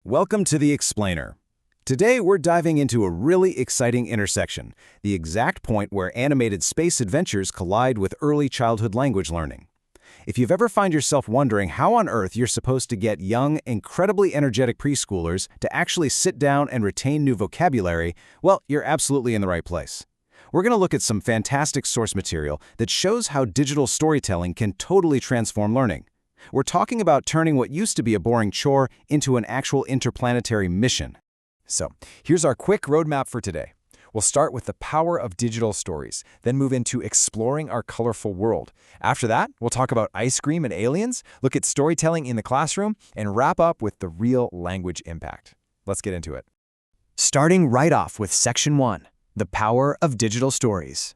Welcome to The Explainer. Today we're diving into a really exciting intersection, the exact point where animated space adventures collide with early childhood language learning. If you've ever found yourself wondering how on earth you're supposed to get young, incredibly energetic preschoolers to actually sit down and retain new vocabulary, well, you're absolutely in the right place. We're going to look at some fantastic source material that shows how digital storytelling can totally transform learning. We're talking about turning what used to be a boring chore into an actual interplanetary mission. So, here's our quick roadmap for today. We'll start with the power of digital stories, then move into exploring our colorful world. After that, we'll talk about ice cream and aliens, look at storytelling in the classroom, and wrap up with the real language impact. Let's get into it. Starting right off with Section 1, the power of digital stories.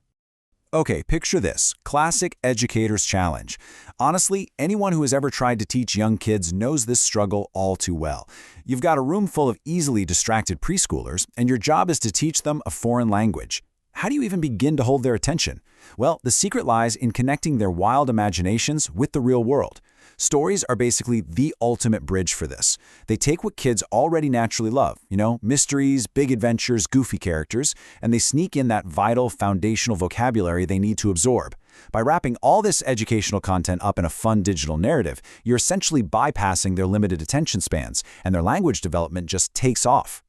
Okay, picture this, classic educator's challenge. Honestly, anyone who has ever tried to teach young kids knows this struggle all too well. You've got a room full of easily distracted preschoolers, and your job is to teach them a foreign language. How do you even begin to hold their attention? Well, the secret lies in connecting their wild imaginations with the real world. Stories are basically the ultimate bridge for this. They take what kids already naturally love, mysteries, big adventures, goofy characters, and they sneak in that vital, foundational vocabulary they need to absorb. By wrapping all this educational content up in a fun digital narrative, you're essentially bypassing their limited attention spans, and their language development just takes off.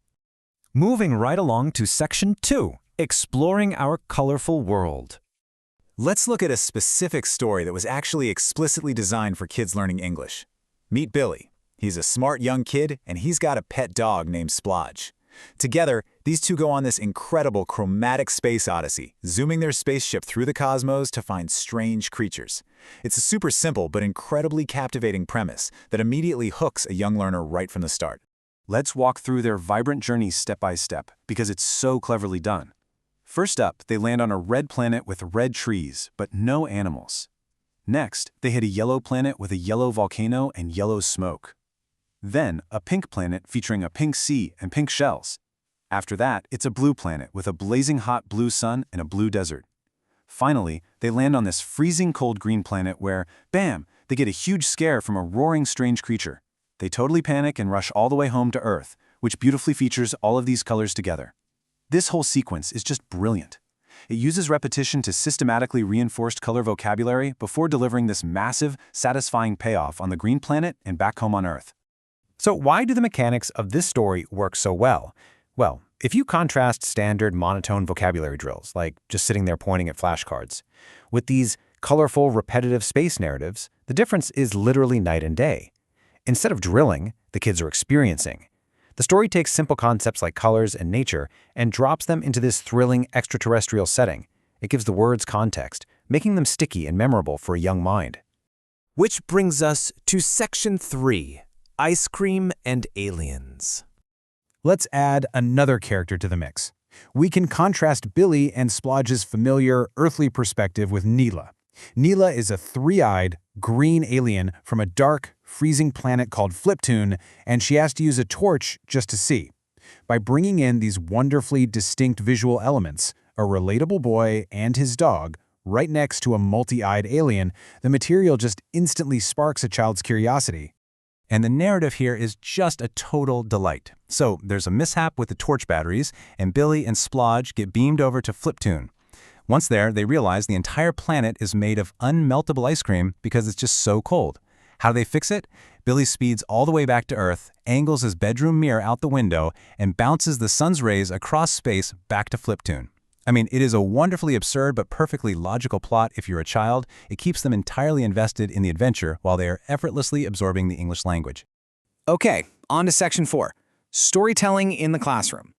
Moving right along to Section 2, exploring our colorful world. Let's look at a specific story that was actually explicitly designed for kids learning English. Meet Billy. He's a smart young kid, and he's got a pet dog named Splodge. Together, these two go on this incredible chromatic space odyssey, zooming their spaceship through the cosmos to find strange creatures. It's a super simple but incredibly captivating premise that immediately hooks a young learner right from the start. Let's walk through their vibrant journey step by step, because it's so cleverly done. First up, they land on a red planet with red trees, but no animals. Next, they hit a yellow planet with a yellow volcano and yellow smoke. Then, a pink planet featuring a pink sea and pink shells. After that, it's a blue planet with a blazing hot blue sun and a blue desert. Finally, they land on this freezing cold green planet where, bam, they get a huge scare from a roaring strange creature. They totally panic and rush all the way home to Earth, which beautifully features all of these colors together. This whole sequence is just brilliant. It uses repetition to systematically reinforce color vocabulary before delivering this massive, satisfying payoff on the green planet and back home on Earth. So why do the mechanics of this story work so well? Well, if you contrast standard monotone vocabulary drills, like just sitting there pointing at flashcards, with these colorful, repetitive space narratives, the difference is literally night and day. Instead of drilling, the kids are experiencing. The story takes simple concepts like colors and nature and drops them into this thrilling extraterrestrial setting. It gives the words context, making them sticky and memorable for a young mind. Which brings us to Section 3, Ice Cream and Aliens. Let's add another character to the mix. We can contrast Billy and Splodge's familiar, earthly perspective with Neela. Neela is a three-eyed, green alien from a dark, freezing planet called Fliptoon, and she has to use a torch just to see. By bringing in these wonderfully distinct visual elements, a relatable boy and his dog, right next to a multi-eyed alien, the material just instantly sparks a child's curiosity. And the narrative here is just a total delight. So there's a mishap with the torch batteries, and Billy and Splodge get beamed over to Fliptoon. Once there, they realize the entire planet is made of unmeltable ice cream because it's just so cold. How do they fix it? Billy speeds all the way back to Earth, angles his bedroom mirror out the window, and bounces the sun's rays across space back to Fliptoon. I mean, it is a wonderfully absurd but perfectly logical plot if you're a child. It keeps them entirely invested in the adventure while they are effortlessly absorbing the English language. Okay, on to Section 4, storytelling in the classroom.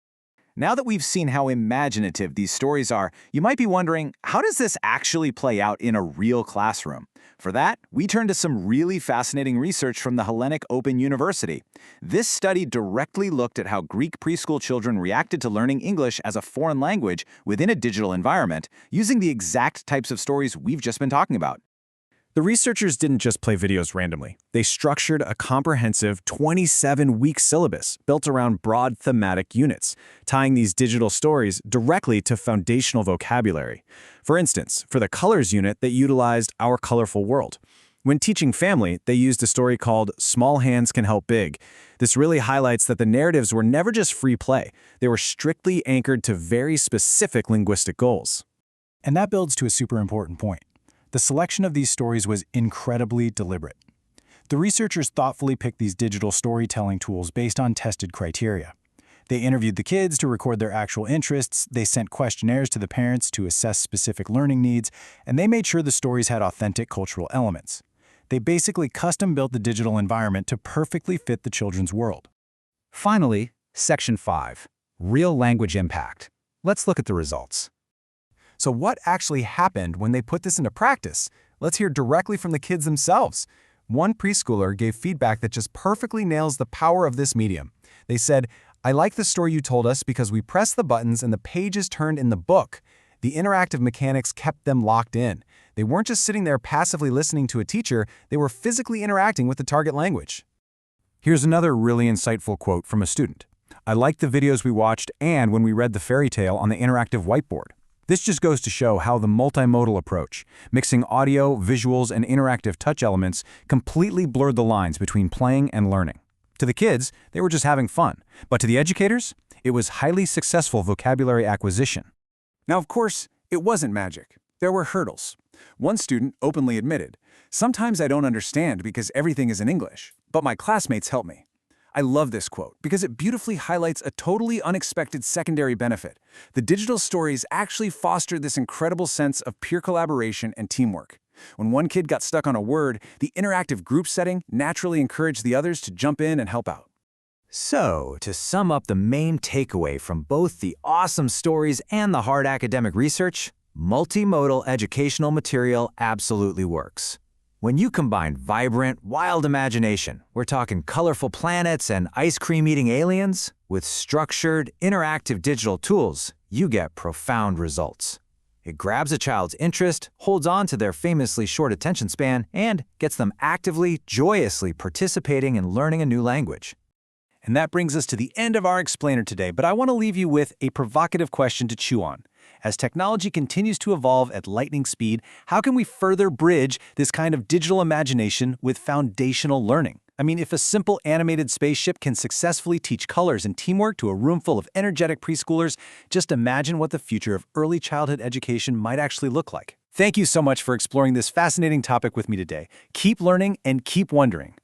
Now that we've seen how imaginative these stories are, you might be wondering, how does this actually play out in a real classroom? For that, we turn to some really fascinating research from the Hellenic Open University. This study directly looked at how Greek preschool children reacted to learning English as a foreign language within a digital environment, using the exact types of stories we've just been talking about. The researchers didn't just play videos randomly. They structured a comprehensive 27-week syllabus built around broad thematic units, tying these digital stories directly to foundational vocabulary. For instance, for the colors unit, they utilized Our Colorful World. When teaching family, they used a story called Small Hands Can Help Big. This really highlights that the narratives were never just free play. They were strictly anchored to very specific linguistic goals. And that builds to a super important point. The selection of these stories was incredibly deliberate. The researchers thoughtfully picked these digital storytelling tools based on tested criteria. They interviewed the kids to record their actual interests, they sent questionnaires to the parents to assess specific learning needs, and they made sure the stories had authentic cultural elements. They basically custom-built the digital environment to perfectly fit the children's world. Finally, Section 5, Real Language Impact. Let's look at the results. So what actually happened when they put this into practice? Let's hear directly from the kids themselves. One preschooler gave feedback that just perfectly nails the power of this medium. They said, "I like the story you told us because we pressed the buttons and the pages turned in the book. The interactive mechanics kept them locked in. They weren't just sitting there passively listening to a teacher, they were physically interacting with the target language." Here's another really insightful quote from a student. "I liked the videos we watched and when we read the fairy tale on the interactive whiteboard. This just goes to show how the multimodal approach, mixing audio, visuals, and interactive touch elements, completely blurred the lines between playing and learning. To the kids, they were just having fun, but to the educators, it was highly successful vocabulary acquisition." Now, of course, it wasn't magic. There were hurdles. One student openly admitted, "Sometimes I don't understand because everything is in English, but my classmates help me." I love this quote because it beautifully highlights a totally unexpected secondary benefit. The digital stories actually fostered this incredible sense of peer collaboration and teamwork. When one kid got stuck on a word, the interactive group setting naturally encouraged the others to jump in and help out. So, to sum up the main takeaway from both the awesome stories and the hard academic research, multimodal educational material absolutely works. When you combine vibrant, wild imagination, we're talking colorful planets and ice cream-eating aliens, with structured, interactive digital tools, you get profound results. It grabs a child's interest, holds on to their famously short attention span, and gets them actively, joyously participating in learning a new language. And that brings us to the end of our explainer today, but I want to leave you with a provocative question to chew on. As technology continues to evolve at lightning speed, how can we further bridge this kind of digital imagination with foundational learning? I mean, if a simple animated spaceship can successfully teach colors and teamwork to a room full of energetic preschoolers, just imagine what the future of early childhood education might actually look like. Thank you so much for exploring this fascinating topic with me today. Keep learning and keep wondering.